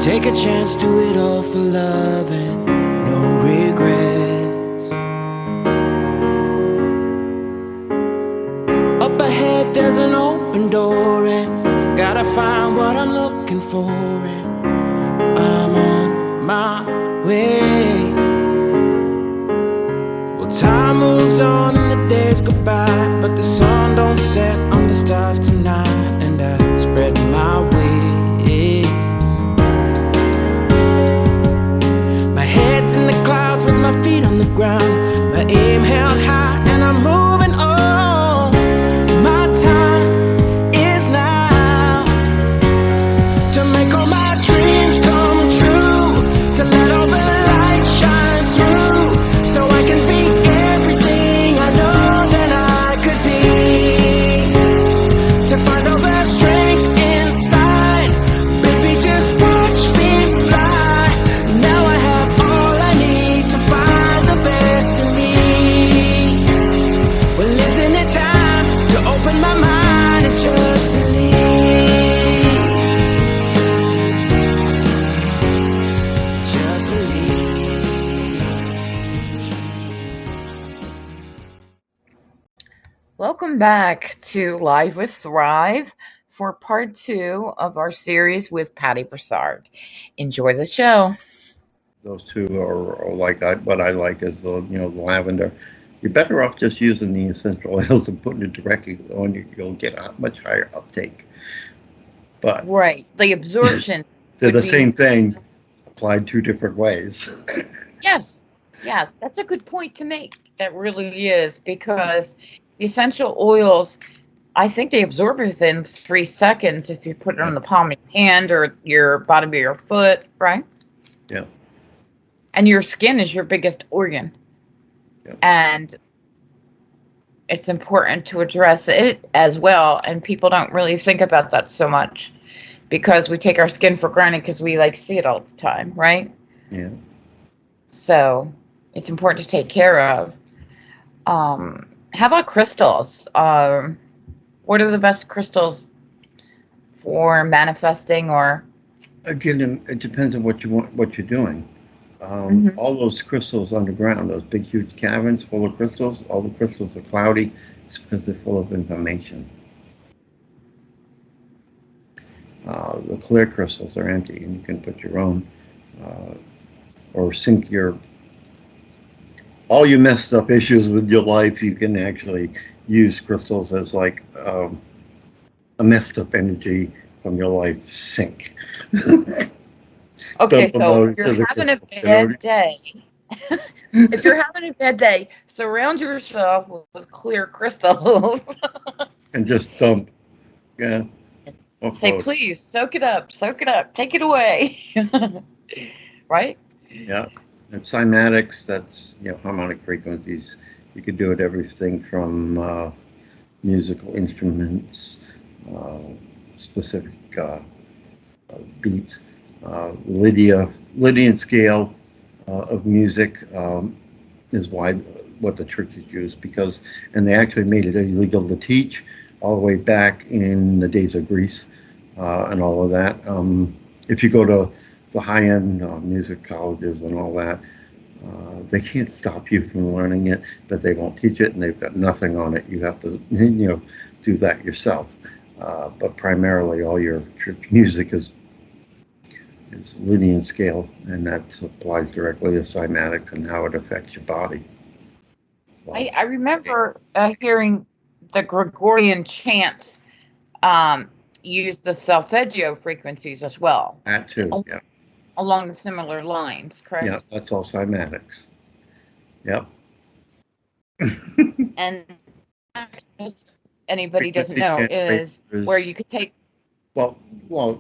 Take a chance, do it all for love and no regrets. Up ahead there's an open door and I gotta find what I'm looking for, and I'm on my way. Well, time moves on and the days go by, but the sun don't set on the stars tonight, and I spread my wings. My head's in the clouds with my feet on the ground, my aim held high and I'm moving on. My time is now to make all my dreams come true, to let all the light shine through, so I can be everything I know that I could be, to find all the strength inside. Baby, just watch me fly. Now I have all I need to find the best in me. Well, isn't it time to open my mind and just believe? Just believe. Welcome back to Live with Thrive for part 2 of our series with Pattie Brassard. Enjoy the show. Those two are like what I like is the the lavender. You're better off just using the essential oils and putting it directly on you. You'll get a much higher uptake. But Right. The absorption. they're would the be- same thing applied two different ways. Yes. Yes. That's a good point to make. That really is, because the essential oils, I think they absorb within 3 seconds if you put it on the palm of your hand or your bottom of your foot, right? Yeah. And your skin is your biggest organ. Yeah. And it's important to address it as well. And people don't really think about that so much because we take our skin for granted because we see it all the time, right? Yeah. So it's important to take care of. How about crystals? What are the best crystals for manifesting or? Again, it depends on what you want, what you're doing. All those crystals underground, those big, huge caverns full of crystals, all the crystals are cloudy. It's because they're full of information. The clear crystals are empty, and you can put your own, or sync all your messed up issues with your life. You can actually use crystals as like a messed up energy from your life sink. Okay, so if you're having a bad day, if you're having a bad day, surround yourself with clear crystals. And just dump. Yeah. Say, please, soak it up, take it away. Right? Yeah. And cymatics, that's, harmonic frequencies. You could do it everything from musical instruments, specific beats, Lydian scale of music is what the churches use, and they actually made it illegal to teach all the way back in the days of Greece and all of that. If you go to the high-end music colleges and all that, they can't stop you from learning it, but they won't teach it, and they've got nothing on it. You have to, do that yourself. But primarily, all your church music is Lydian scale, and that applies directly to cymatics and how it affects your body. Wow. I remember hearing the Gregorian chants use the solfeggio frequencies as well. That too, yeah. Along the similar lines, correct? Yeah, that's all cymatics. Yep. And anybody doesn't know is where you could take. Well,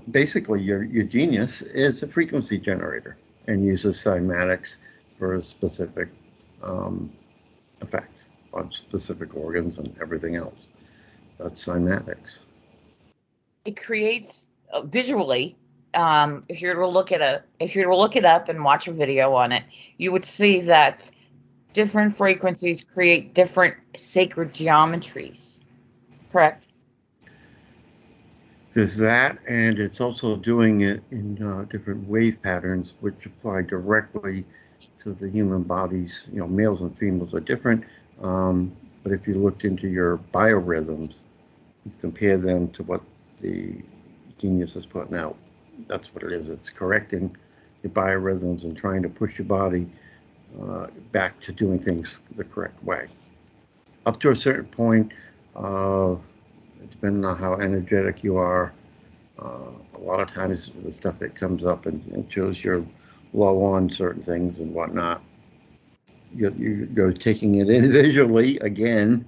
basically, your genius is a frequency generator and uses cymatics for specific effects on specific organs and everything else. That's cymatics. It creates visually. If you were to look it up and watch a video on it, you would see that different frequencies create different sacred geometries. Correct? There's that, and it's also doing it in different wave patterns, which apply directly to the human bodies. You know, males and females are different, but if you looked into your biorhythms, you compare them to what the genius is putting out. That's what it is. It's correcting your biorhythms and trying to push your body back to doing things the correct way. Up to a certain point, depending on how energetic you are, a lot of times the stuff that comes up and shows you're low on certain things and whatnot. You're taking it individually again.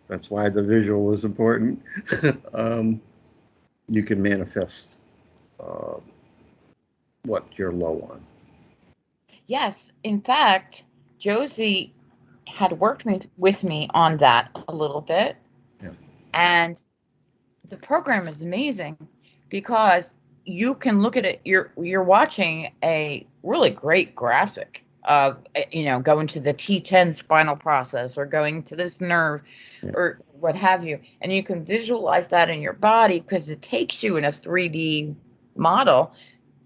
That's why the visual is important. You can manifest what you're low on. Yes, in fact, Josie had worked with me on that a little bit. Yeah. And the program is amazing because you can look at it. You're watching a really great graphic of, you know, going to the T10 spinal process or going to this nerve or what have you. And you can visualize that in your body because it takes you in a 3D model,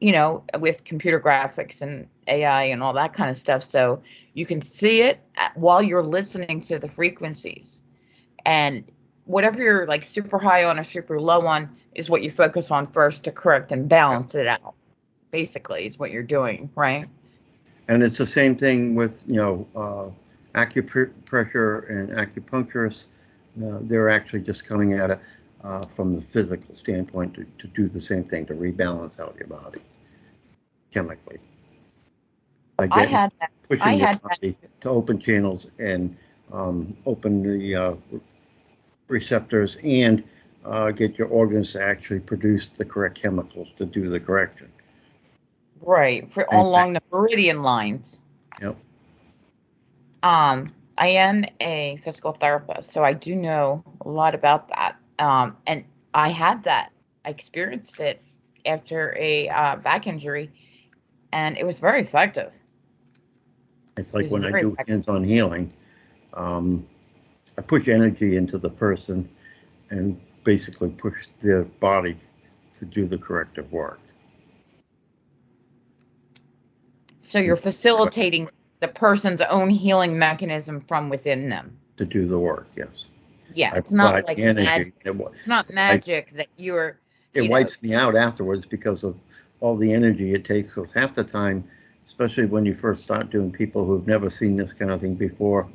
you know, with computer graphics and AI and all that kind of stuff. So you can see it while you're listening to the frequencies. And whatever you're like super high on or super low on is what you focus on first to correct and balance it out. Basically, is what you're doing, right? And it's the same thing with, you know, acupressure and acupuncturists. They're actually just coming at it from the physical standpoint to do the same thing, to rebalance out your body chemically. I had that. Pushing your body to open channels and open the receptors and get your organs to actually produce the correct chemicals to do the correction. Right, for along the meridian lines. Yep. I am a physical therapist, so I do know a lot about that. And I had that. I experienced it after a back injury, and it was very effective. It's like when I do hands-on healing, I push energy into the person and basically push their body to do the corrective work. So you're facilitating the person's own healing mechanism from within them. To do the work, yes. Yeah, it's not like magic. It's not magic that you're. It wipes me out afterwards because of all the energy it takes. Because half the time, especially when you first start doing people who've never seen this kind of thing before,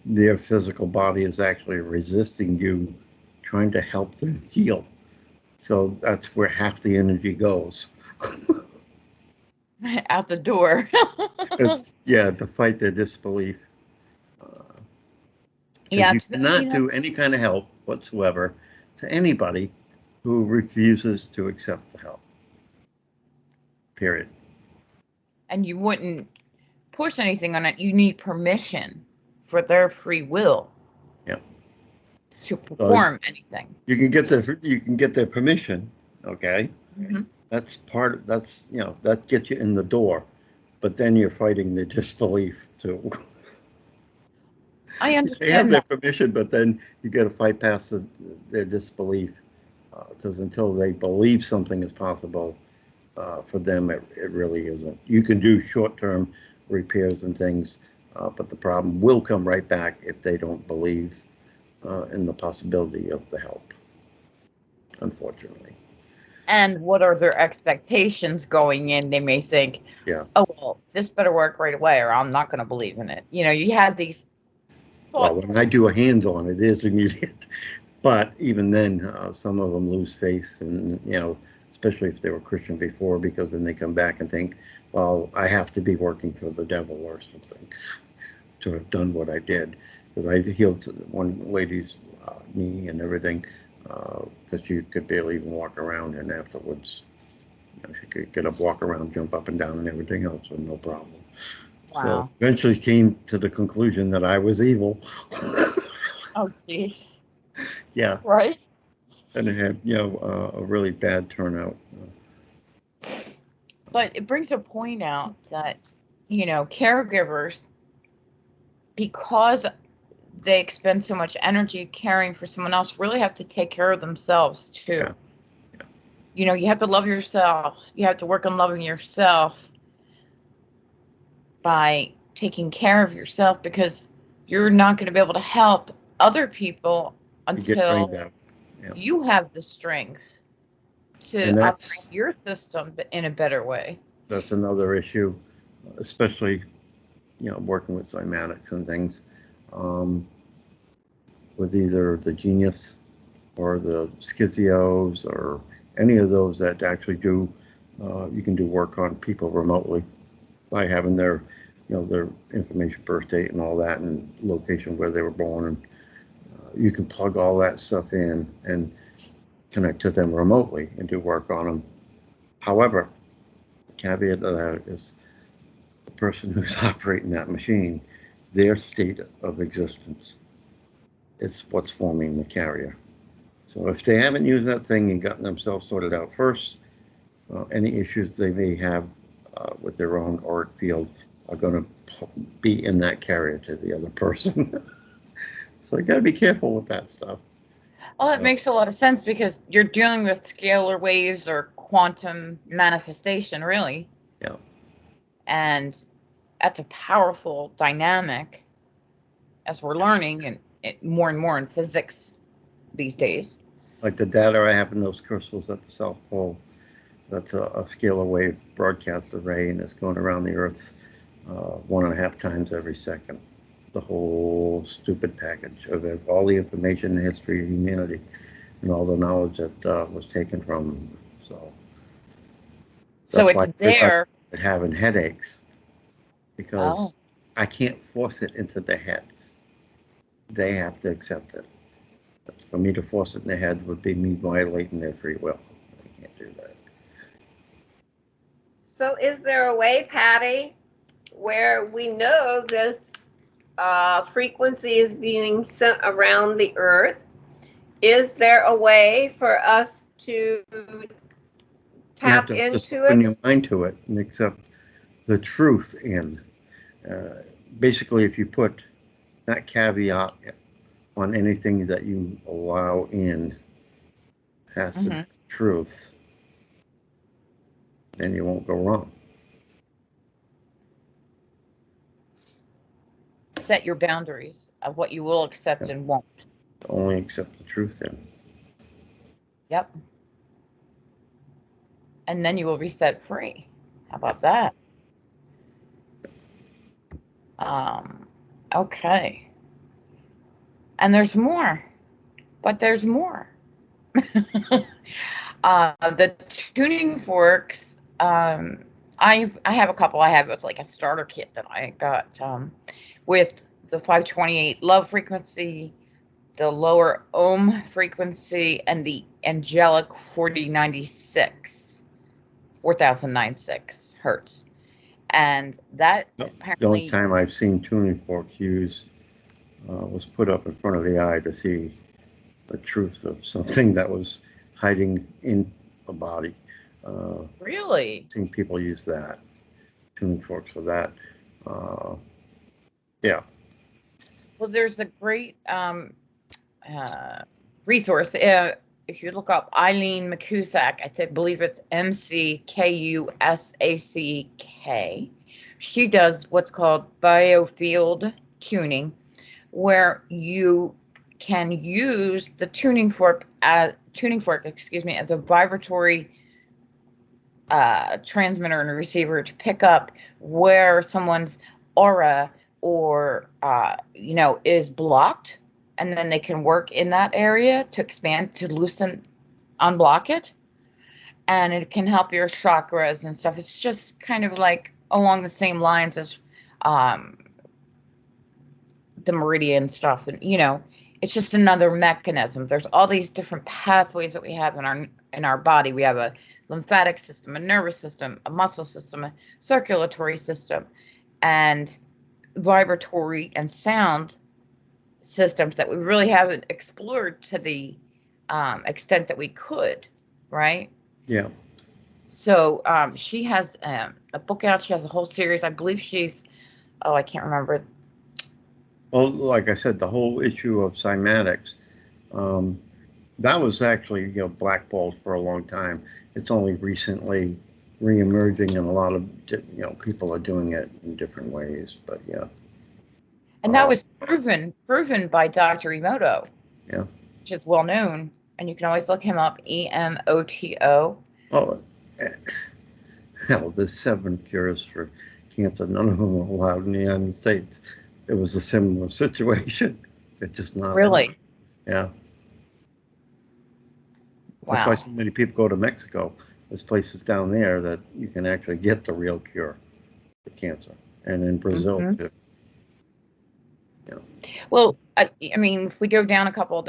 their physical body is actually resisting you, trying to help them heal. So that's where half the energy goes. Out the door. It's, yeah, to fight their disbelief. Yeah, you cannot do any kind of help whatsoever to anybody who refuses to accept the help. Period. And you wouldn't push anything on it. You need permission for their free will. Yep. To perform anything. You can get their permission, okay? Mm-hmm. That's you know, that gets you in the door, but then you're fighting the disbelief too. I understand. They have their permission, but then you got to fight past their disbelief, because until they believe something is possible, for them it really isn't. You can do short-term repairs and things, but the problem will come right back if they don't believe in the possibility of the help, unfortunately. And what are their expectations going in? They may think, yeah, oh, well, this better work right away, or I'm not going to believe in it. You know, you had these. Well, when I do a hands-on, it is immediate. But even then, some of them lose faith, and you know, especially if they were Christian before, because then they come back and think, well, I have to be working for the devil or something to have done what I did. Because I healed one lady's knee and everything, because she could barely even walk around, and afterwards, you know, she could get up, walk around, jump up and down, and everything else with no problem. Wow. So eventually came to the conclusion that I was evil. Oh, geez. Yeah. Right. And it had, you know, a really bad turnout. But it brings a point out that, you know, caregivers, because they expend so much energy caring for someone else, really have to take care of themselves too. Yeah. You know, you have to love yourself. You have to work on loving yourself by taking care of yourself, because you're not going to be able to help other people You get trained until out. Yeah. you have the strength to And operate your system in a better way. that's another issue, especially, working with cymatics and things, with either the genius or the schizios or any of those that actually do, you can do work on people remotely by having their, their information, birth date and all that, and location where they were born. And you can plug all that stuff in and connect to them remotely and do work on them. However, the caveat to that is the person who's operating that machine, their state of existence is what's forming the carrier. So if they haven't used that thing and gotten themselves sorted out first, any issues they may have with their own auric field are going to be in that carrier to the other person. So you got to be careful with that stuff. Well, that makes a lot of sense, because you're dealing with scalar waves or quantum manifestation, really. Yeah. And that's a powerful dynamic, as we're learning and more and more in physics these days. Like the data I have in those crystals at the South Pole, that's a scalar wave broadcast array, and it's going around the Earth 1.5 times every second. The whole stupid package of it, all the information and history of humanity and all the knowledge that was taken from them. So it's there. Having headaches, because I can't force it into their heads. They have to accept it. But for me to force it in their head would be me violating their free will. I can't do that. So is there a way, Pattie, where we know this frequency is being sent around the Earth? Is there a way for us to tap into just it? open your mind to it and accept the truth in. Basically, if you put that caveat on anything that you allow in past the truth, then you won't go wrong. Set your boundaries of what you will accept and won't. Only accept the truth in. Yep. And then you will be set free. How about that? Okay. And there's more, but there's more. The tuning forks, I have a couple. It's like a starter kit that I got with the 528 love frequency, the lower ohm frequency, and the angelic 4096 hertz. And that apparently, the only time I've seen tuning forks used was put up in front of the eye to see the truth of something that was hiding in a body. really? I've seen people use that, tuning forks for that. Yeah. Well, there's a great resource. If you look up Eileen Miq-mac, I believe it's Mckusack. She does what's called biofield tuning, where you can use the tuning fork as a vibratory transmitter and receiver to pick up where someone's aura or is blocked, and then they can work in that area to expand, to loosen, unblock it, and it can help your chakras and stuff. It's just kind of like along the same lines as the meridian stuff, and it's just another mechanism. There's all these different pathways that we have in our body. We have a lymphatic system, a nervous system, a muscle system, a circulatory system, and vibratory and sound systems that we really haven't explored to the extent that we could, right? Yeah. So she has a book out. She has a whole series. I believe I can't remember. Well, like I said, the whole issue of cymatics, that was actually blackballed for a long time. it's only recently re-emerging, and a lot of people are doing it in different ways. But yeah. And that was proven by Dr. Emoto. Yeah. Which is well known, and you can always look him up, EMOTO. Oh, hell, there's 7 cures for cancer. None of them are allowed in the United States. It was a similar situation. It's just not. Really? Yeah. Wow. That's why so many people go to Mexico. There's places down there that you can actually get the real cure for cancer, and in Brazil too. Yeah. Well, I mean, if we go down a couple,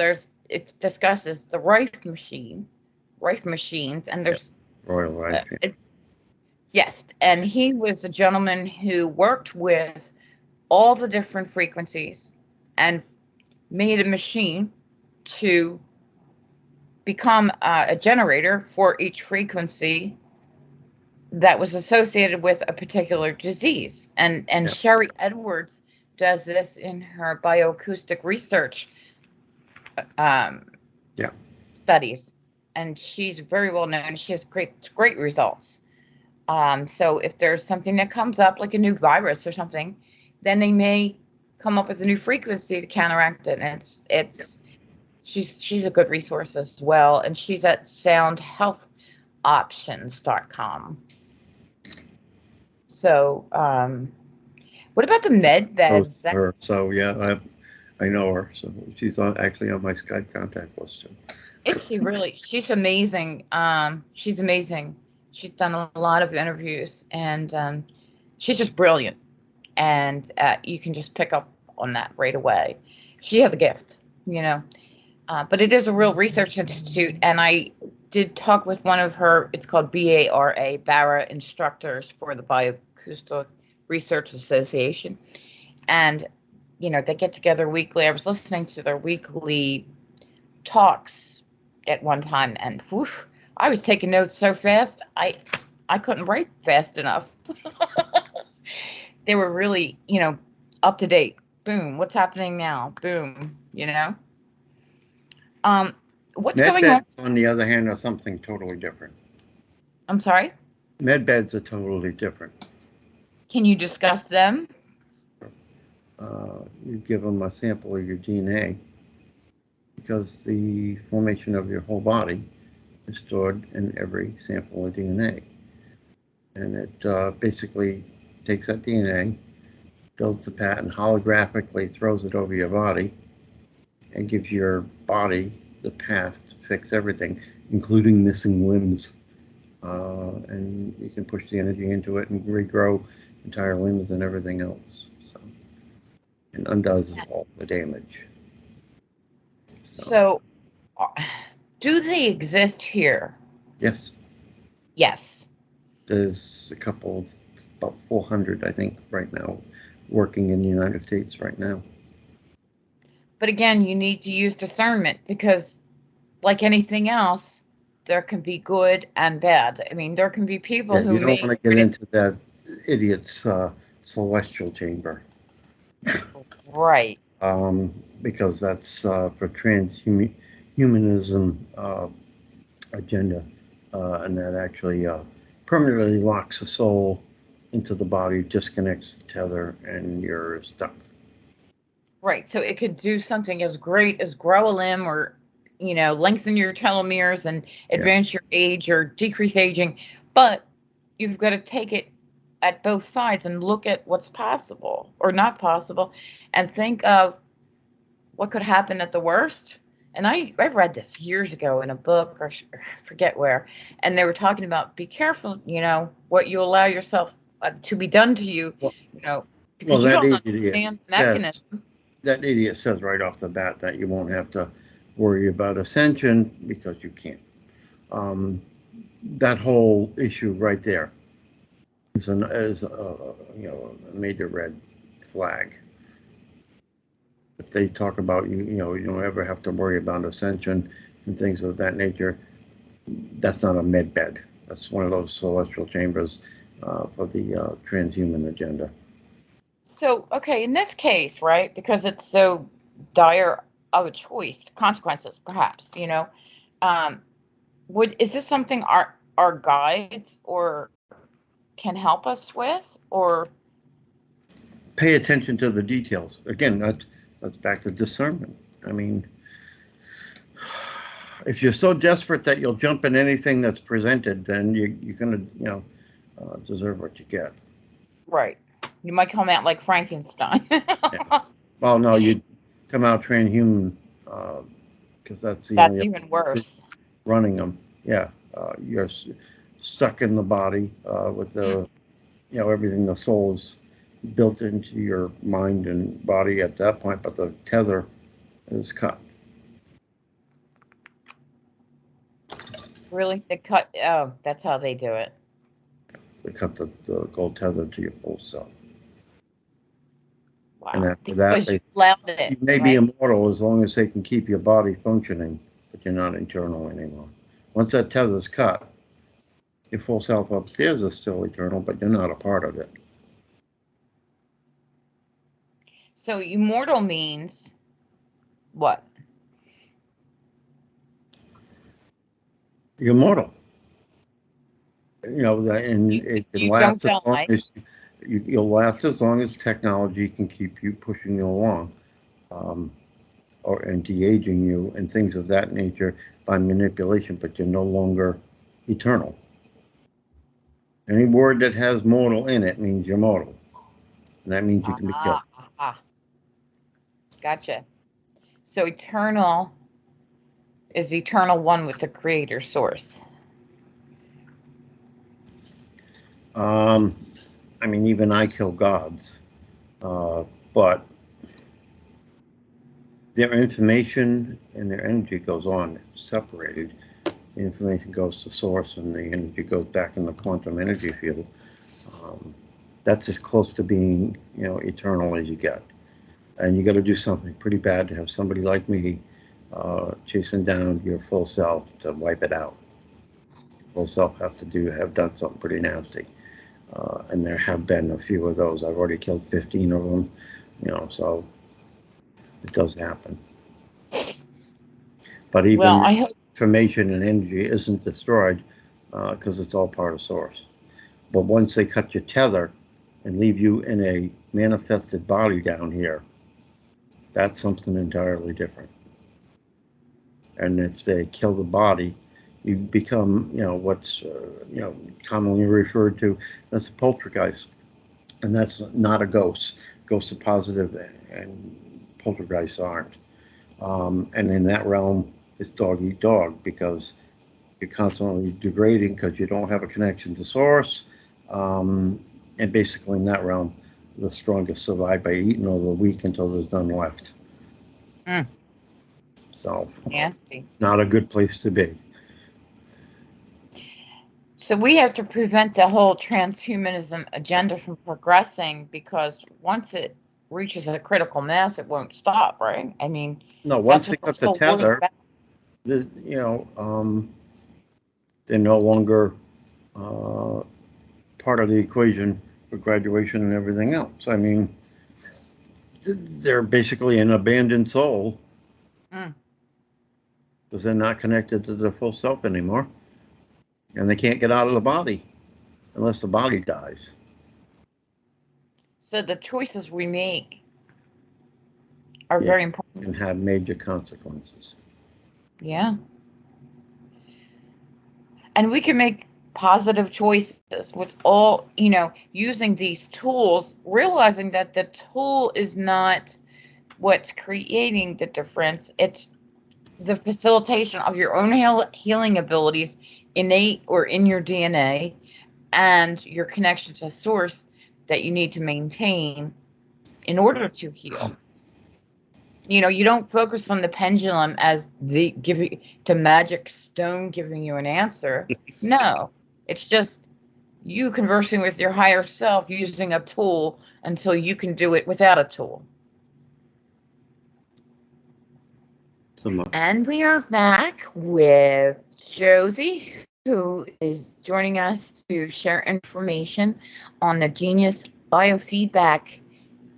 it discusses the Rife machines, and there's Royal Rife. yes, and he was a gentleman who worked with all the different frequencies and made a machine to become a generator for each frequency that was associated with a particular disease. And Sherry Edwards does this in her bioacoustic research studies, and she's very well known. She has great results. So if there's something that comes up, like a new virus or something, then they may come up with a new frequency to counteract it. And she's a good resource as well, and she's at soundhealthoptions.com. So, what about the med beds? So yeah, I know her. So she's actually on my Skype contact list too. Is she really? She's amazing. She's amazing. She's done a lot of interviews, and she's just brilliant. And you can just pick up on that right away. She has a gift, but it is a real research institute, and I did talk with one of her, it's called BARA instructors for the Bioacoustic Research Association. And, they get together weekly. I was listening to their weekly talks at one time, and whoosh, I was taking notes so fast, I couldn't write fast enough. They were really, up to date. Boom, what's happening now? Boom, What's going on? Med beds, on the other hand, are something totally different. I'm sorry? Med beds are totally different. Can you discuss them? You give them a sample of your DNA, because the formation of your whole body is stored in every sample of DNA. And it basically takes that DNA, builds the pattern, holographically throws it over your body, and gives your body the path to fix everything, including missing limbs. And you can push the energy into it and regrow entire limbs and everything else. And undoes all the damage. So, do they exist here? Yes. Yes. There's a couple, about 400, I think, right now, working in the United States right now. But again, you need to use discernment, because like anything else, there can be good and bad. I mean, there can be people who you don't want to get into that idiot's celestial chamber. Right. Because that's for transhumanism agenda, and that actually permanently locks the soul into the body, disconnects the tether, and you're stuck. Right. So it could do something as great as grow a limb, or lengthen your telomeres and advance your age or decrease aging, but you've got to take it at both sides and look at what's possible or not possible, and think of what could happen at the worst. And I read this years ago in a book, or forget where, and they were talking about, be careful, what you allow yourself to be done to you, because you don't understand the mechanism. That idiot says right off the bat that you won't have to worry about ascension because you can't. That whole issue right there is a major red flag. If they talk about you don't ever have to worry about ascension and things of that nature, that's not a med bed. That's one of those celestial chambers for the transhuman agenda. So, okay, in this case, right, because it's so dire of a choice, consequences, perhaps, is this something our our guides or can help us with, or Pay attention to the details. Again, that's back to discernment. I mean, if you're so desperate that you'll jump in anything that's presented, then you're going to, deserve what you get. right? You might come out like Frankenstein. Yeah. Well, no, you come out transhuman because that's the That's only even worse. running them. Yeah, you're stuck in the body with the, everything. The soul is built into your mind and body at that point, but the tether is cut. Really? They cut, oh, that's how they do it. They cut the gold tether to your full self. Wow. And after Because that, you allowed it, you may right? be immortal as long as they can keep your body functioning, but you're not eternal anymore. Once that tether's cut, your full self upstairs is still eternal, but you're not a part of it. So immortal means what? You're mortal. And it can You last don't as long die. as you'll last as long as technology can keep you pushing you along, and de-aging you and things of that nature by manipulation. But you're no longer eternal. Any word that has mortal in it means you're mortal, and that means you can be killed. Gotcha. So eternal is eternal one with the creator source. I mean, even I kill gods, but their information and their energy goes on separated. The information goes to source, and the energy goes back in the quantum energy field. That's as close to being, eternal as you get. And you got to do something pretty bad to have somebody like me chasing down your full self to wipe it out. Full self has to have done something pretty nasty. And there have been a few of those. I've already killed 15 of them, so it does happen. But even information and energy isn't destroyed because it's all part of source. But once they cut your tether and leave you in a manifested body down here, that's something entirely different. And if they kill the body, you become, what's, commonly referred to as a poltergeist. And that's not a ghost. Ghosts are positive and poltergeists aren't. And in that realm, it's dog eat dog because you're constantly degrading because you don't have a connection to source. And basically in that realm, the strongest survive by eating all the weak until there's none left. So nasty. Not a good place to be. So we have to prevent the whole transhumanism agenda from progressing because once it reaches a critical mass, it won't stop, right? I mean, no. Once they cut the tether, they're no longer part of the equation for graduation and everything else. I mean, they're basically an abandoned soul because they're not connected to their full self anymore. And they can't get out of the body unless the body dies. So the choices we make are very important. And have major consequences. Yeah. And we can make positive choices with all, using these tools, realizing that the tool is not what's creating the difference. It's the facilitation of your own healing abilities, innate or in your DNA, and your connection to source that you need to maintain in order to heal. You don't focus on the pendulum as the magic stone giving you an answer. No, it's just you conversing with your higher self using a tool until you can do it without a tool. And we are back with Josie, who is joining us to share information on the Genius Biofeedback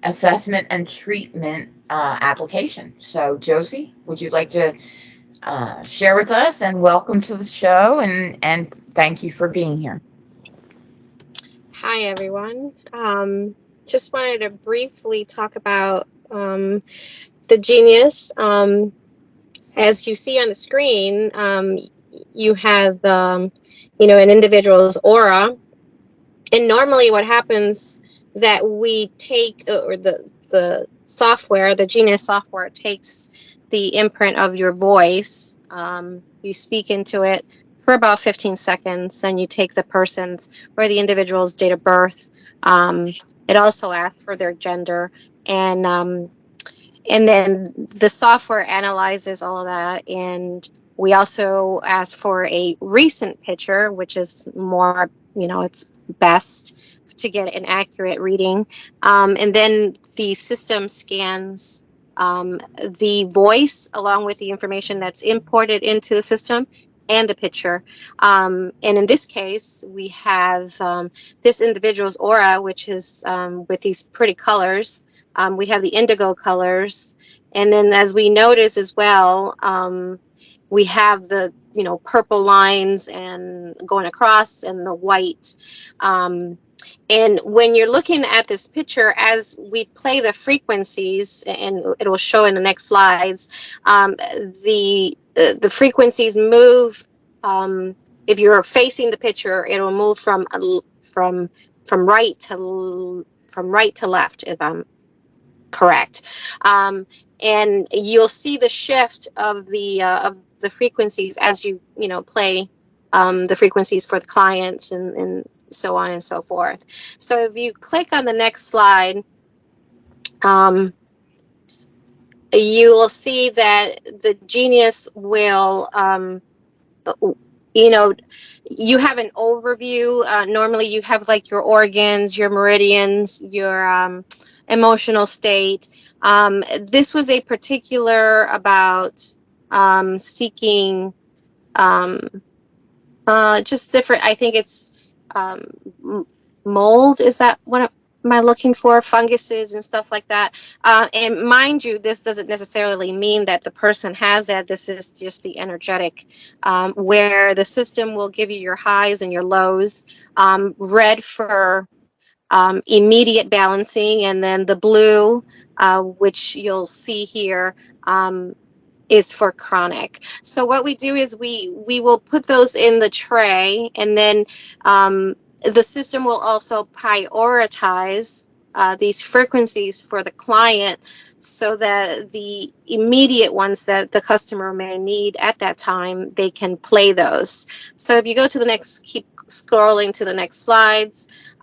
assessment and treatment application. So, Josie, would you like to share with us and welcome to the show and Thank you for being here. Hi, everyone. Just wanted to briefly talk about the genius. As you see on the screen, you have, you know, an individual's aura. And normally what happens that we take, or the software, the genius software takes the imprint of your voice. You speak into it for about 15 seconds, and you take the person's or the individual's date of birth. It also asks for their gender, and then the software analyzes all of that. And we also ask for a recent picture, which is more, you know, it's best to get an accurate reading. And then the system scans the voice along with the information that's imported into the system and the picture. And in this case, we have this individual's aura, which is with these pretty colors. We have the indigo colors. And then as we notice as well, we have the, you know, purple lines and going across and the white. And when you're looking at this picture, as we play the frequencies, and it will show in the next slides, the frequencies move. If you're facing the picture, it will move from right to left, if I'm correct. And you'll see the shift of the frequencies as you know play the frequencies for the clients and so on and so forth. So if you click on the next slide, you will see that the genius will you know, you have an overview. Normally you have like your organs, your meridians, your emotional state. This was a particular about seeking just different, I think it's mold, is that what am I looking for? Funguses and stuff like that. And mind you, this doesn't necessarily mean that the person has that. This is just the energetic, where the system will give you your highs and your lows. Red for immediate balancing, and then the blue, which you'll see here, is for chronic. So what we do is we will put those in the tray, and then the system will also prioritize these frequencies for the client so that the immediate ones that the customer may need at that time, they can play those. So if you go to the next, keep scrolling to the next slides,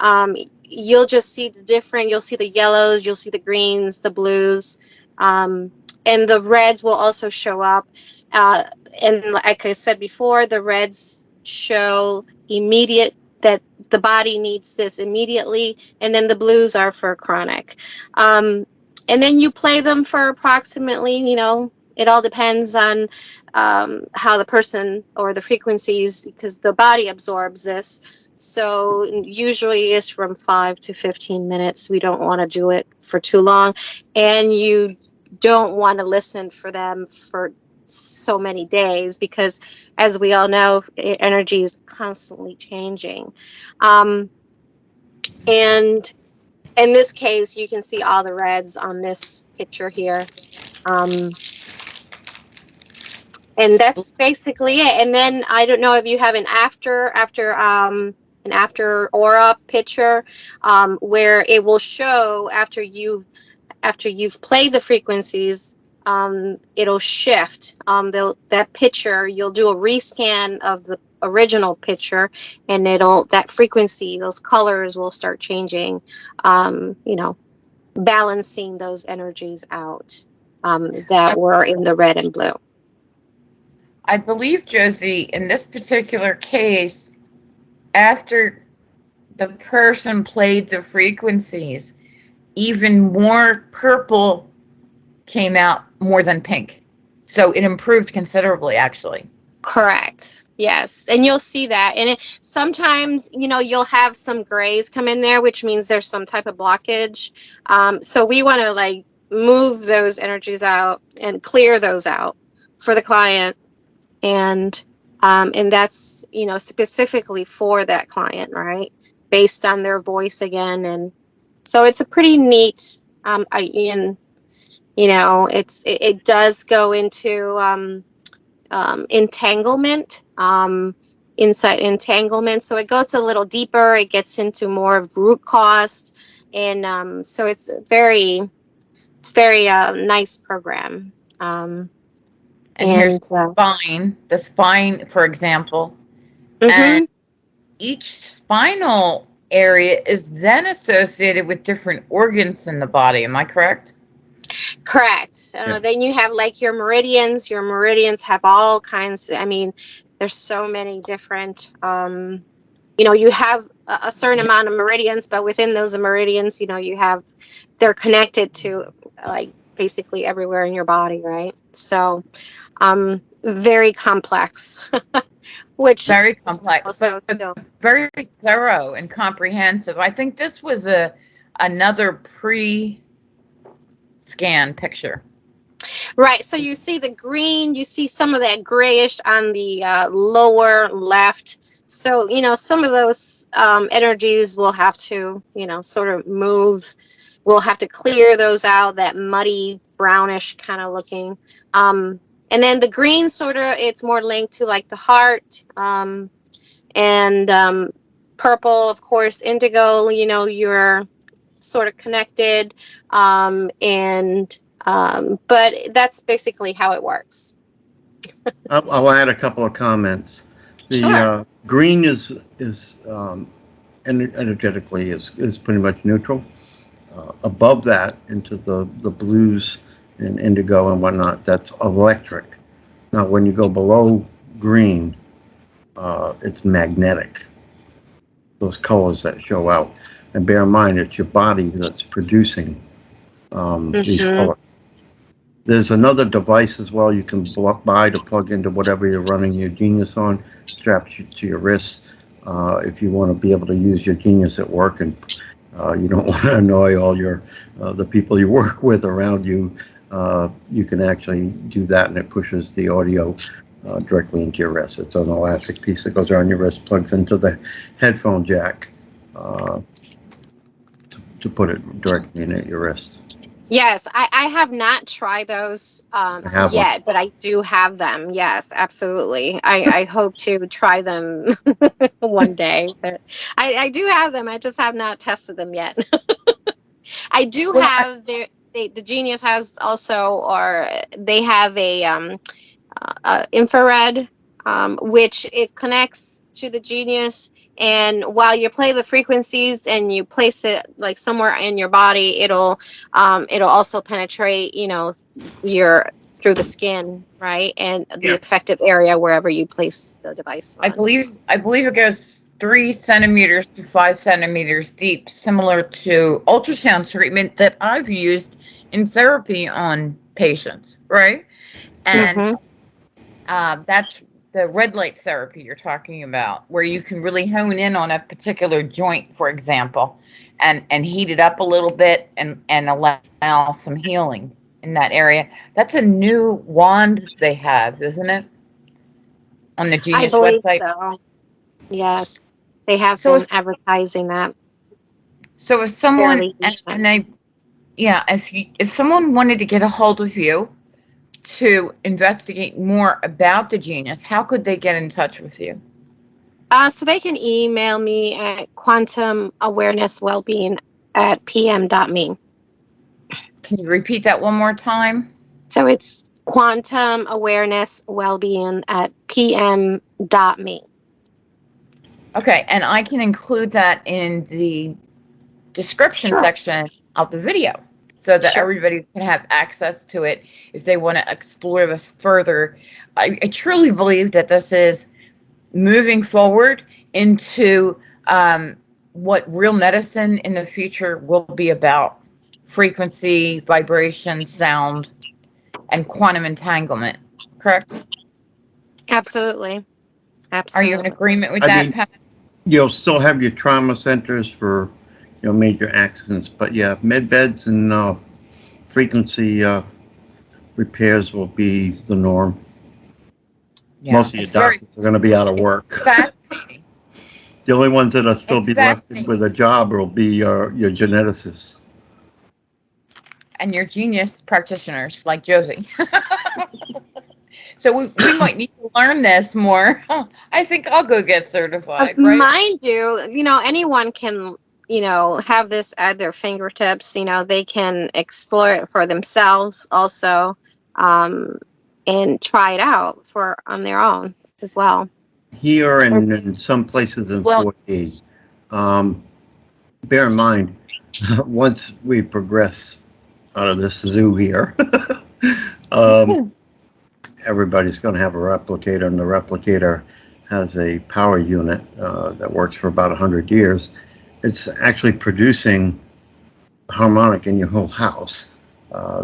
you'll just see the different, you'll see the yellows, you'll see the greens, the blues, and the reds will also show up. And like I said before, the reds show immediate, that the body needs this immediately, and then the blues are for chronic. And then you play them for approximately, you know, it all depends on how the person or the frequencies, because the body absorbs this. So usually it's from 5 to 15 minutes. We don't want to do it for too long. And you don't want to listen for them for so many days, because as we all know, energy is constantly changing. And in this case, you can see all the reds on this picture here. And that's basically it. And then I don't know if you have an after aura picture, where it will show after you've played the frequencies, it'll shift. That picture, you'll do a rescan of the original picture, and that frequency, those colors will start changing, you know, balancing those energies out that were in the red and blue. I believe, Josie, in this particular case, after the person played the frequencies, even more purple came out more than pink. So it improved considerably, actually. Correct. Yes. And you'll see that. And sometimes, you know, you'll have some grays come in there, which means there's some type of blockage. So we want to like move those energies out and clear those out for the client. And And that's, you know, specifically for that client, right? Based on their voice again. And so it's a pretty neat, you know, it does go into entanglement, insight entanglement. So it goes a little deeper. It gets into more of root cause, and so it's very nice program. And here's And the spine, for example, and mhm. each spinal area is then associated with different organs in the body. Am I correct? Correct. Yeah. Then you have like your meridians. Your meridians have all kinds. I mean, there's so many different. You know, you have a certain amount of meridians, but within those meridians, you know, they're connected to like basically everywhere in your body, right? So, very complex, which Very complex, also but still. very thorough and comprehensive. I think this was another pre-scan picture. Right. So you see the green, you see some of that grayish on the lower left. So, you know, some of those energies will have to, you know, sort of move. We'll have to clear those out, that muddy, brownish kind of looking. And then the green sort of, it's more linked to like the heart. And purple, of course, indigo, you know, you're sort of connected. But that's basically how it works. I'll add a couple of comments. The Sure. green is energetically is pretty much neutral. Above that, into the blues and indigo and whatnot, that's electric. Now, when you go below green, it's magnetic. Those colors that show out, and bear in mind, it's your body that's producing these Mhm. colors. There's another device as well you can buy to plug into whatever you're running your Genius on, straps you to your wrists. If you want to be able to use your Genius at work and you don't want to annoy all the people you work with around you, you can actually do that, and it pushes the audio directly into your wrist. It's an elastic piece that goes around your wrist, plugs into the headphone jack to put it directly in at your wrist. Yes, I have not tried those I have one. yet, but I do have them. Yes, absolutely. I hope to try them one day. But I do have them. I just have not tested them yet. I do Well, have the Genius has also, or they have a infrared, which it connects to the Genius. And while you play the frequencies and you place it like somewhere in your body, it'll also penetrate, you know, through the skin, right, and the Yeah. affected area wherever you place the device I on. believe it goes 3 centimeters to 5 centimeters deep, similar to ultrasound treatment that I've used in therapy on patients, right? And Mm-hmm. that's the red light therapy you're talking about, where you can really hone in on a particular joint, for example, and heat it up a little bit and allow some healing in that area. That's a new wand they have, isn't it? On the I Genius believe website. so. Yes, they have So been advertising that if someone fairly and recently. they if someone wanted to get a hold of you to investigate more about the Genius, how could they get in touch with you? So they can email me at quantumawarenesswellbeing@pm.me. Can you repeat that one more time? So it's quantumawarenesswellbeing@pm.me. Okay, and I can include that in the description Sure. section of the video so that Sure. everybody can have access to it if they want to explore this further. I truly believe that this is moving forward into what real medicine in the future will be about: frequency, vibration, sound, and quantum entanglement. Correct? Absolutely. Are you in Absolutely. agreement with I that, mean, Pat? you'll still have your trauma centers for major accidents, but yeah, med beds and frequency repairs will be the norm. Yeah, Most of your it's very doctors are going to be out of work. fascinating. The only ones that'll still It's be left fascinating. with a job will be your geneticists. And your genius practitioners like Josie. So we might need to learn this more. I think I'll go get certified, right? Mind you, anyone can, have this at their fingertips. They can explore it for themselves also, and try it out on their own as well. Here and in some places in Well- 4D. Bear in mind, once we progress out of this zoo here, everybody's going to have a replicator, and the replicator has a power unit that works for about 100 years. It's actually producing harmonic in your whole house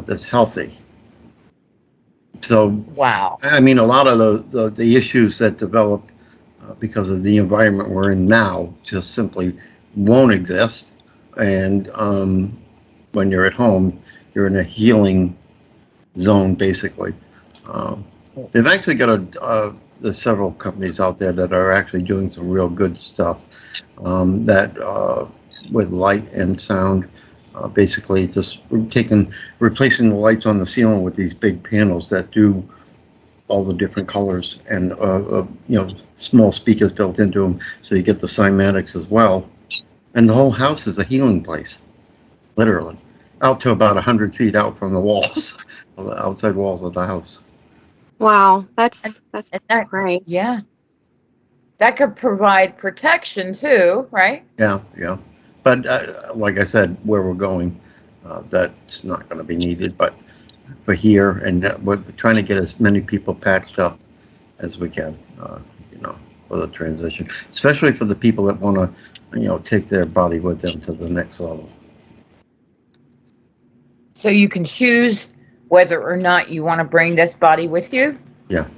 that's healthy. So, Wow. I mean, a lot of the issues that develop because of the environment we're in now just simply won't exist. And when you're at home, you're in a healing zone, basically. They've actually got there's several companies out there that are actually doing some real good stuff that with light and sound, basically just replacing the lights on the ceiling with these big panels that do all the different colors and small speakers built into them, so you get the cymatics as well. And the whole house is a healing place, literally, out to about 100 feet out from the walls, the outside walls of the house. Wow, that's And that, great. yeah. That could provide protection too, right? Yeah. But like I said, where we're going, that's not going to be needed. But for here, and we're trying to get as many people patched up as we can, for the transition, especially for the people that want to, take their body with them to the next level. So you can choose whether or not you want to bring this body with you? Yeah.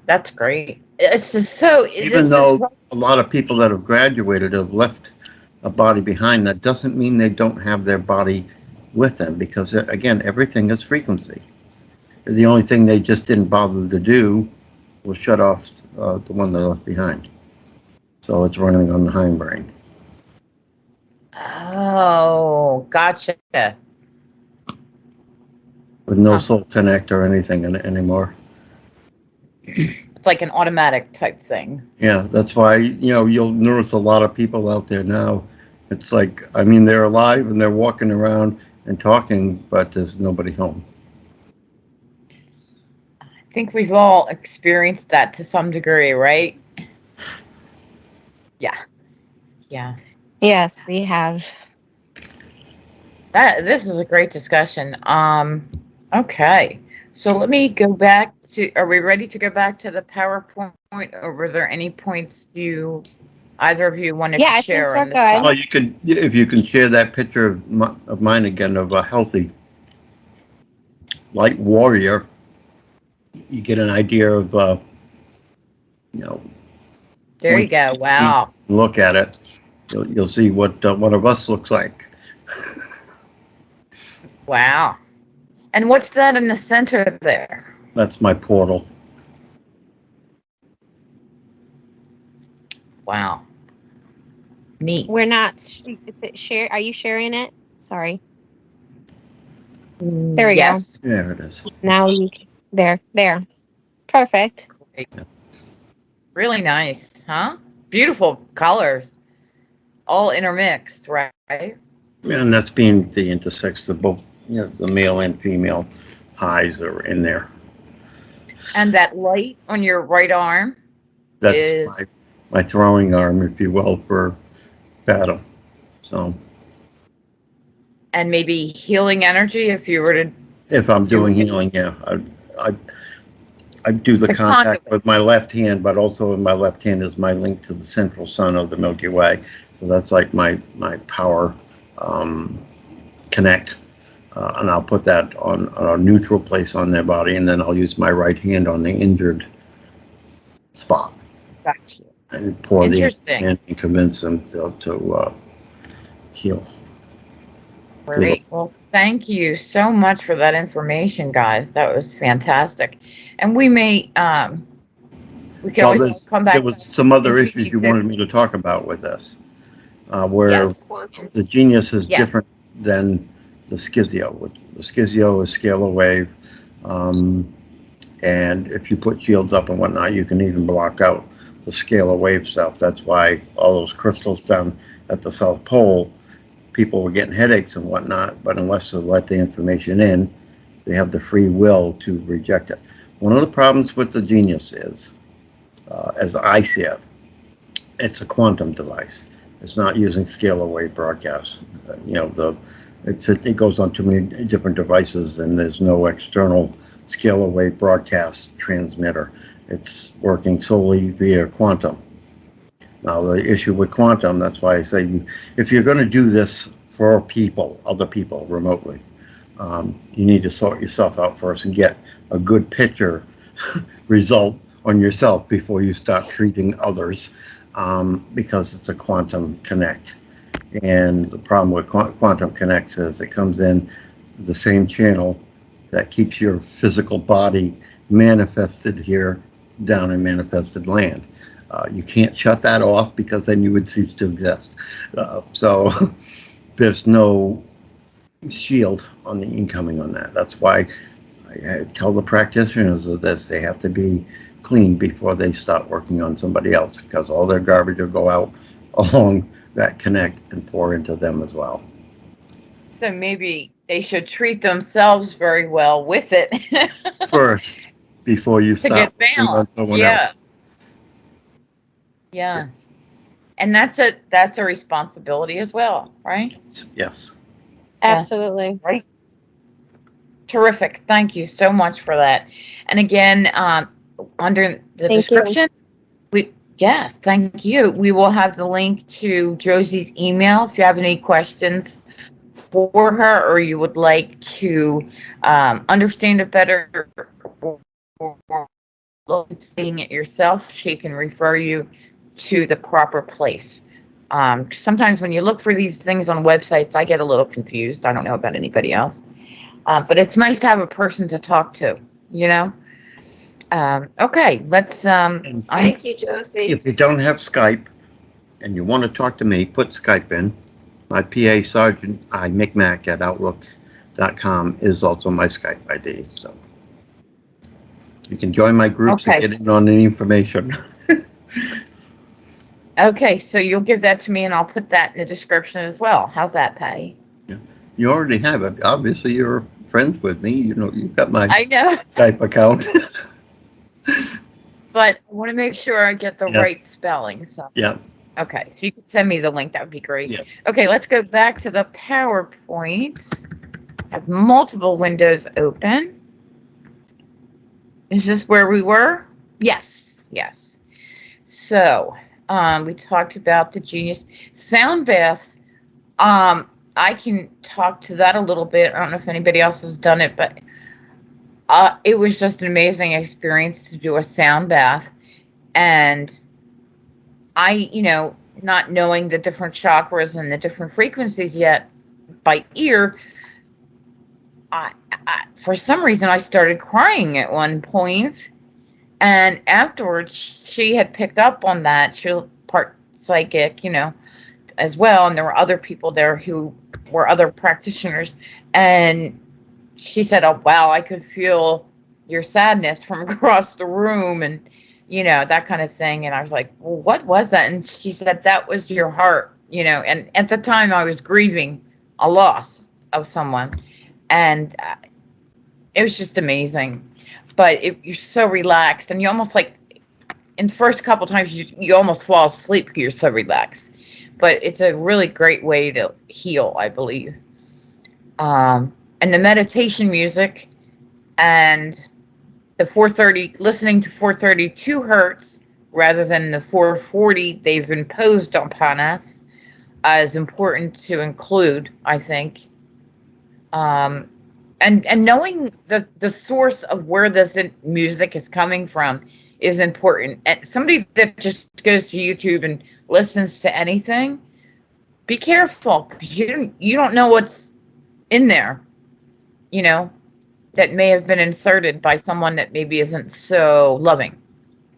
That's great. It's just so... Even though a lot of people that have graduated have left a body behind, that doesn't mean they don't have their body with them, because, again, everything is frequency. The only thing they just didn't bother to do was shut off the one they left behind. So it's running on the hindbrain. Oh, gotcha. With no soul connect or anything in it anymore. It's like an automatic type thing. Yeah, that's why, you'll notice a lot of people out there now. It's like, I mean, they're alive and they're walking around and talking, but there's nobody home. I think we've all experienced that to some degree, right? Yeah. Yes, we have. This is a great discussion. Okay. So let me go back to, are we ready to go back to the PowerPoint, or were there any points either of you wanted to share on this topic? Well, if you can share that picture of mine again, of a healthy light warrior, you get an idea of, There you go. Wow. Look at it. You'll see what one of us looks like. Wow. And what's that in the center there? That's my portal. Wow. Neat. We're not share. Are you sharing it? Sorry. There we go. There it is. Now you there. Perfect. Great. Really nice, huh? Beautiful colors. All intermixed, right? And that's being the intersex of both, the male and female highs are in there. And that light on your right arm That's my throwing arm, if you will, for battle. So. And maybe healing energy if you were to. If I'm doing healing, yeah, I do the contact with my left hand, but also in my left hand is my link to the central sun of the Milky Way. So that's like my power connect, and I'll put that on a neutral place on their body, and then I'll use my right hand on the injured spot. Gotcha. And pour the hand and convince them to heal. Great. Well, thank you so much for that information, guys. That was fantastic. And we may We can Well, always come back. there was some other if we issues need you to. wanted me to talk about with this, where Yes. the genius is Yes. different than the schizio. The schizio is scalar wave, and if you put shields up and whatnot, you can even block out the scalar wave stuff. That's why all those crystals down at the South Pole, people were getting headaches and whatnot, but unless they let the information in, they have the free will to reject it. One of the problems with the genius is, as I see it, it's a quantum device. It's not using scalar wave broadcasts. It goes on too many different devices, and there's no external scalar wave broadcast transmitter. It's working solely via quantum. Now, the issue with quantum, that's why I say, if you're going to do this for people, other people remotely, you need to sort yourself out first and get a good picture result on yourself before you start treating others, because it's a quantum connect. And the problem with quantum connects is it comes in the same channel that keeps your physical body manifested here down in manifested land. You can't shut that off, because then you would cease to exist. So there's no shield on the incoming on that. That's why I tell the practitioners of this, they have to be clean before they start working on somebody else, because all their garbage will go out along that connect and pour into them as well. So maybe they should treat themselves very well with it First, before you to start get working on balanced. someone Yeah. else. Yeah. Yes. And that's a responsibility as well, right? Yes. Absolutely. Right. Terrific. Thank you so much for that. And again, under the Thank you. description, yes, thank you. We will have the link to Josie's email if you have any questions for her, or you would like to understand it better, or seeing it yourself. She can refer you to the proper place. Sometimes when you look for these things on websites, I get a little confused. I don't know about anybody else. But it's nice to have a person to talk to, you know? Okay, let's, Thank you, Josie. If you don't have Skype and you want to talk to me, put Skype in. My PA Sergeant Miq-mac at outlook.com is also my Skype ID. So you can join my groups Okay. and get in on the information. Okay, so you'll give that to me and I'll put that in the description as well. How's that, Patty? You already have it. Obviously, you're friends with me. You know, you've got my I know, Skype account. but I want to make sure I get the Yeah. right spelling. So. Yeah. Okay, so you can send me the link. That would be great. Yeah. Okay, let's go back to the PowerPoint. I have multiple windows open. Is this where we were? Yes, yes. So, we talked about the genius sound baths. I can talk to that a little bit. I don't know if anybody else has done it, but it was just an amazing experience to do a sound bath. And I, not knowing the different chakras and the different frequencies yet by ear, I for some reason I started crying at one point, and afterwards she had picked up on that. She was part psychic, as well, and there were other people there who were other practitioners, and she said, "Oh wow, I could feel your sadness from across the room," and that kind of thing. And I was like, well, what was that? And she said, that was your heart, and at the time I was grieving a loss of someone, and it was just amazing. But you're so relaxed, and you almost like, in the first couple times, you almost fall asleep because you're so relaxed. But it's a really great way to heal, I believe. And the meditation music and the 430, listening to 432 hertz rather than the 440 they've imposed upon us is important to include, I think. And knowing the source of where this music is coming from is important. And somebody that just goes to YouTube and listens to anything, be careful, because you don't know what's in there, that may have been inserted by someone that maybe isn't so loving.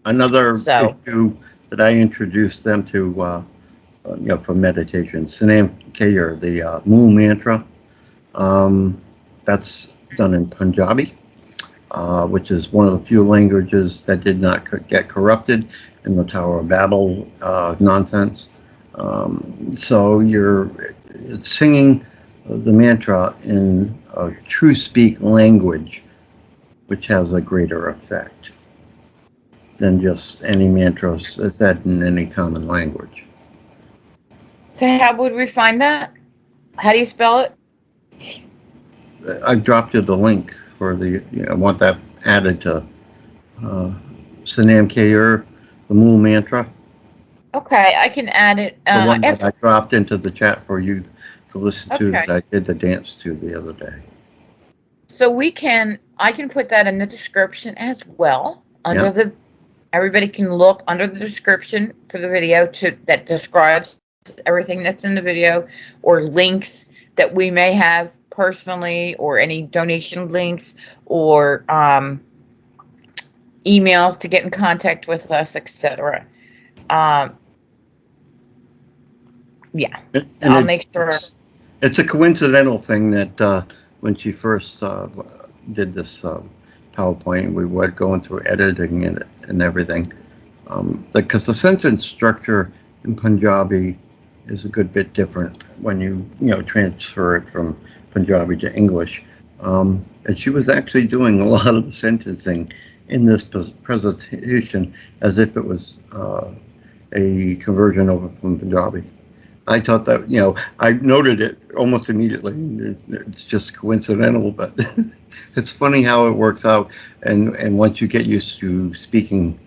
Another So issue that I introduced them to, for meditation, Sanam Kaur, the Mul Mantra. That's done in Panjabi, which is one of the few languages that did not get corrupted in the Tower of Babel nonsense. So it's singing the mantra in a true speak language, which has a greater effect than just any mantra said in any common language. So how would we find that? How do you spell it? I dropped you the link for I want that added to Sanam Kaur, the Mul Mantra. Okay, I can add it. The one that I dropped into the chat for you to listen to that I did the dance to the other day. So I can put that in the description as well. Everybody can look under the description for the video that describes everything that's in the video, or links that we may have personally, or any donation links, or emails to get in contact with us, etc. Yeah, I'll make sure. It's a coincidental thing that when she first did this PowerPoint, we were going through editing and everything, because the sentence structure in Punjabi is a good bit different when you transfer it from Punjabi to English. And she was actually doing a lot of the sentencing in this presentation as if it was a conversion over from Punjabi. I thought that, I noted it almost immediately. It's just coincidental, but it's funny how it works out. And once you get used to speaking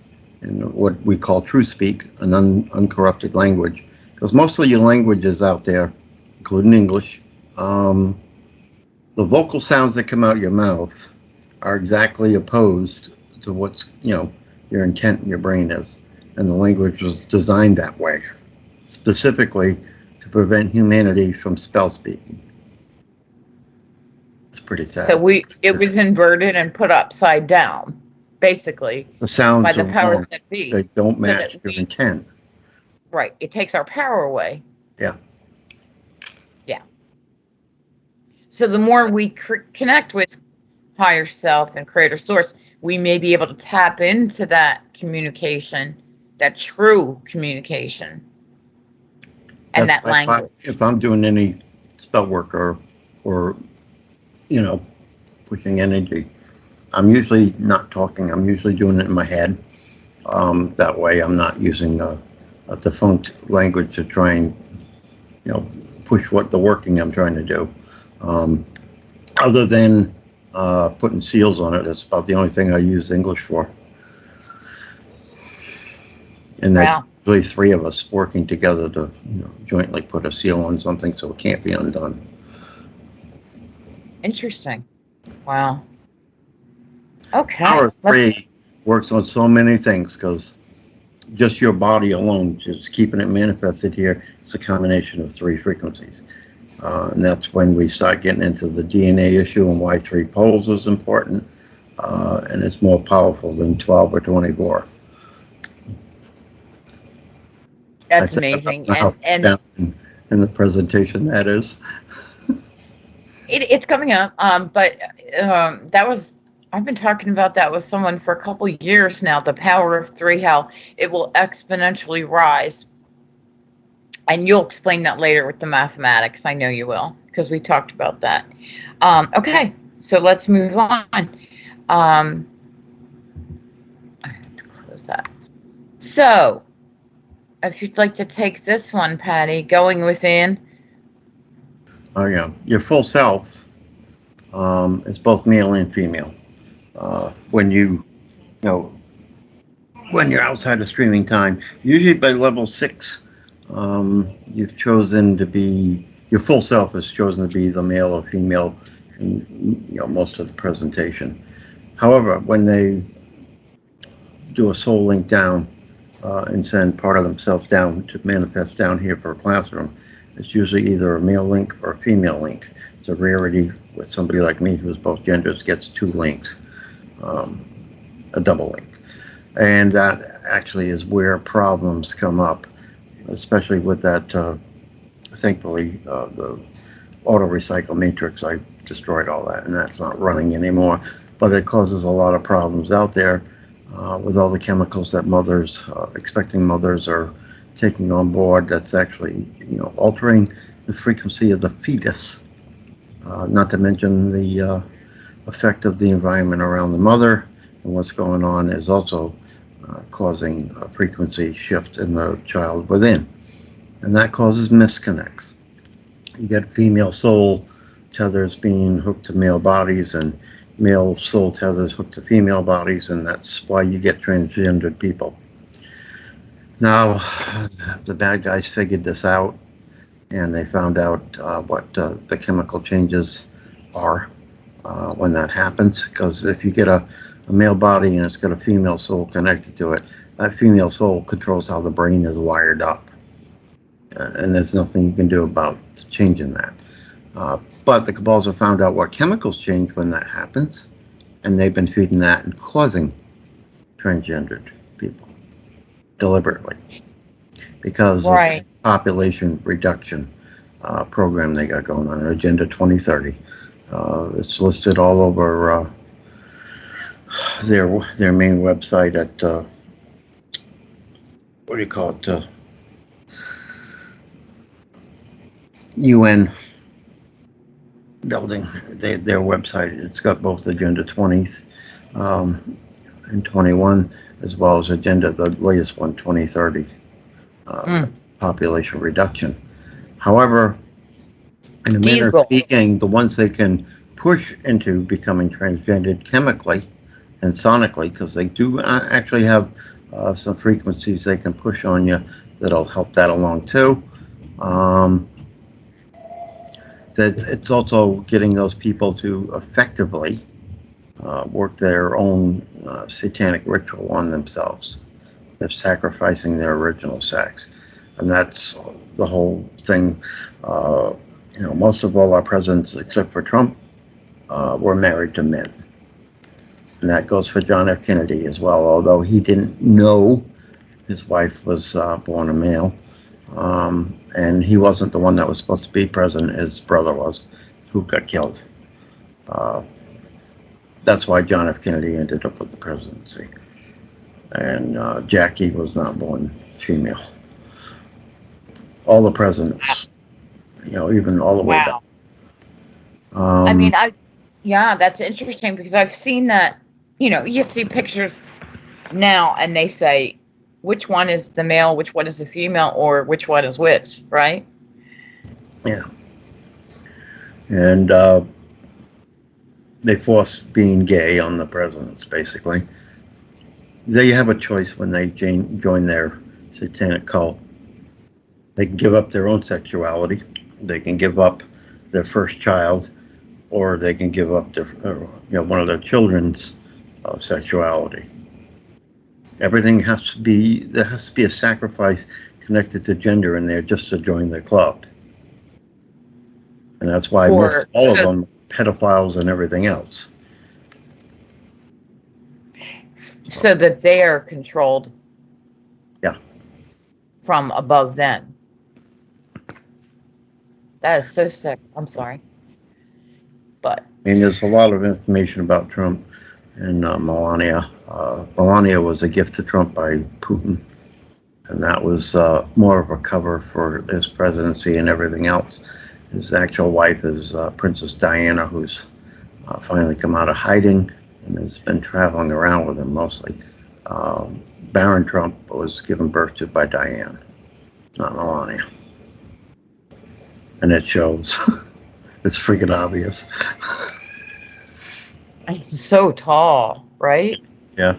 in what we call true speak, an uncorrupted language, because most of your languages out there, including English, the vocal sounds that come out of your mouth are exactly opposed to what's, your intent in your brain is. And the language was designed that way, specifically to prevent humanity from spell speaking. It's pretty sad. So it was inverted and put upside down, basically. The sounds by the are powers wrong. that be. They don't match your intent. Right. It takes our power away. Yeah. Yeah. So the more we connect with higher self and creator source, we may be able to tap into that communication, that true communication, and that language. If I'm doing any spell work or pushing energy, I'm usually not talking. I'm usually doing it in my head. That way I'm not using a defunct language to try and, push what the working I'm trying to do. Other than putting seals on it, that's about the only thing I use English for. And that's usually three of us working together to jointly put a seal on something so it can't be undone. Interesting. Wow. Okay. Power 3 works on so many things, because just your body alone, just keeping it manifested here, it's a combination of 3 frequencies. And that's when we start getting into the DNA issue and why 3 poles is important. And it's more powerful than 12 or 24. That's amazing. And down in the presentation, that is. It's coming up. But I've been talking about that with someone for a couple of years now, the power of 3, how it will exponentially rise. And you'll explain that later with the mathematics. I know you will, because we talked about that. Okay, so let's move on. I have to close that. So, if you'd like to take this one, Pattie, going within. Oh yeah, your full self is both male and female. When when you're outside of streaming time, usually by level 6, you've chosen to be, your full self is chosen to be the male or female in most of the presentation. However, when they do a soul link down and send part of themselves down to manifest down here for a classroom, it's usually either a male link or a female link. It's a rarity with somebody like me who's both genders gets 2 links, a double link. And that actually is where problems come up, especially with that, thankfully, the auto recycle matrix, I destroyed all that and that's not running anymore. But it causes a lot of problems out there with all the chemicals that mothers, expecting mothers are taking on board. That's actually, altering the frequency of the fetus. Not to mention the effect of the environment around the mother and what's going on is also causing a frequency shift in the child within. And that causes misconnects. You get female soul tethers being hooked to male bodies and male soul tethers hooked to female bodies, and that's why you get transgendered people. Now, the bad guys figured this out, and they found out what the chemical changes are when that happens, because if you get a male body and it's got a female soul connected to it, that female soul controls how the brain is wired up. And there's nothing you can do about changing that. But the cabals have found out what chemicals change when that happens, and they've been feeding that and causing transgendered people deliberately because of the population reduction program they got going on, Agenda 2030. It's listed all over their main website at what do you call it? UN building, their website. It's got both Agenda 20s and 21, as well as Agenda, the latest one, 2030, population reduction. However, in a manner of speaking, the ones they can push into becoming transgendered chemically and sonically, because they do actually have some frequencies they can push on you that'll help that along too. That it's also getting those people to effectively work their own satanic ritual on themselves. They're sacrificing their original sex. And that's the whole thing. Most of all our presidents, except for Trump, were married to men. And that goes for John F. Kennedy as well, although he didn't know his wife was born a male. And he wasn't the one that was supposed to be president, his brother was, who got killed. That's why John F. Kennedy ended up with the presidency. And Jackie was not born female. All the presidents, even all the way back. I mean, that's interesting because I've seen that, you see pictures now and they say, which one is the male, which one is the female, or which one is which, right? Yeah. And they force being gay on the presidents, basically. They have a choice when they join their satanic cult. They can give up their own sexuality. They can give up their first child, or they can give up their, one of their children's sexuality. Everything there has to be a sacrifice connected to gender in there just to join the club. And that's why all of them are pedophiles and everything else. So that they are controlled. Yeah. From above them. That is so sick. I'm sorry. But. And there's a lot of information about Trump and Melania. Melania was a gift to Trump by Putin, and that was more of a cover for his presidency and everything else. His actual wife is Princess Diana, who's finally come out of hiding and has been traveling around with him mostly. Baron Trump was given birth to by Diane, not Melania. And it shows. It's freaking obvious. He's so tall, right? Yeah.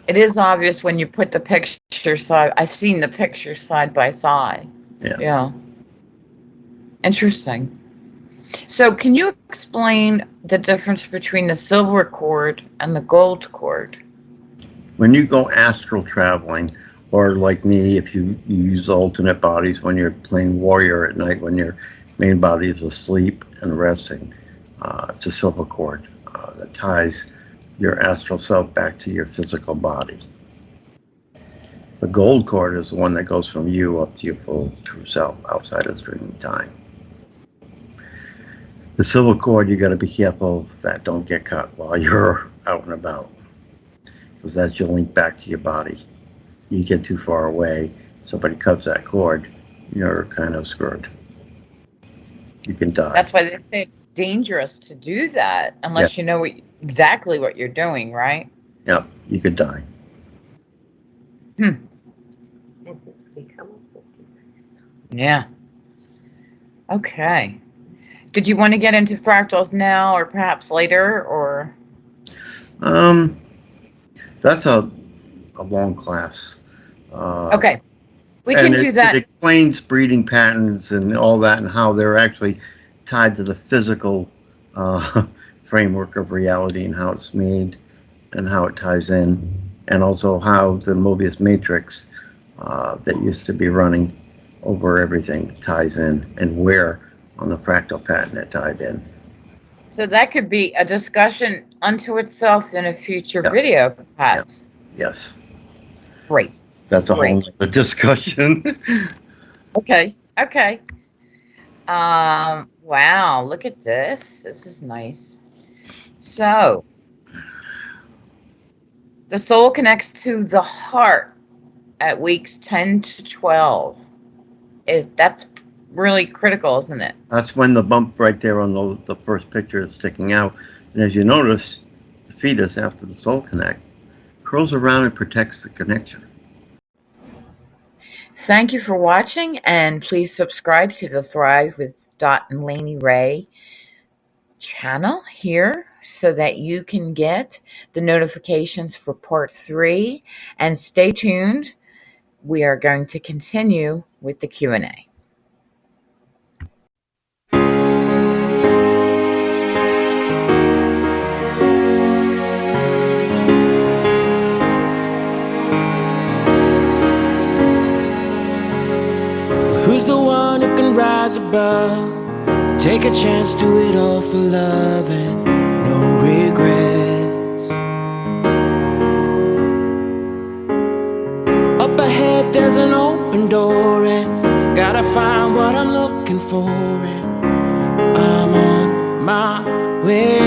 It is obvious when you put the pictures side. I've seen the pictures side by side. Yeah. Interesting. So can you explain the difference between the silver cord and the gold cord? When you go astral traveling, or like me, if you use alternate bodies when you're playing warrior at night, when your main body is asleep and resting, it's a silver cord that ties your astral self back to your physical body. The gold cord is the one that goes from you up to your full true self outside of dreaming time. The silver cord, you got to be careful that don't get cut while you're out and about, because that's your link back to your body. You get too far away, somebody cuts that cord, you're kind of screwed. You can die. That's why they say it's dangerous to do that unless you know exactly what you're doing, right? Yep, you could die. Yeah. Okay. Did you want to get into fractals now or perhaps later, or? That's a long class. Okay. We can do that. It explains breeding patterns and all that and how they're actually tied to the physical framework of reality and how it's made and how it ties in. And also how the Mobius matrix that used to be running over everything ties in and where on the fractal pattern it tied in. So that could be a discussion unto itself in a future video, perhaps. Yes. Great. That's a whole other discussion. Okay. Okay. Wow. Look at this. This is nice. So the soul connects to the heart at weeks 10 to 12. That's really critical, isn't it? That's when the bump right there on the first picture is sticking out. And as you notice, the fetus, after the soul connect, curls around and protects the connection. Thank you for watching, and please subscribe to the Thrive with Dot and Lany Ray channel here so that you can get the notifications for part 3. And stay tuned. We are going to continue with the Q&A. Who's the one who can rise above? Take a chance, do it all for love and no regrets. Up ahead there's an open door and I gotta find what I'm looking for, and I'm on my way.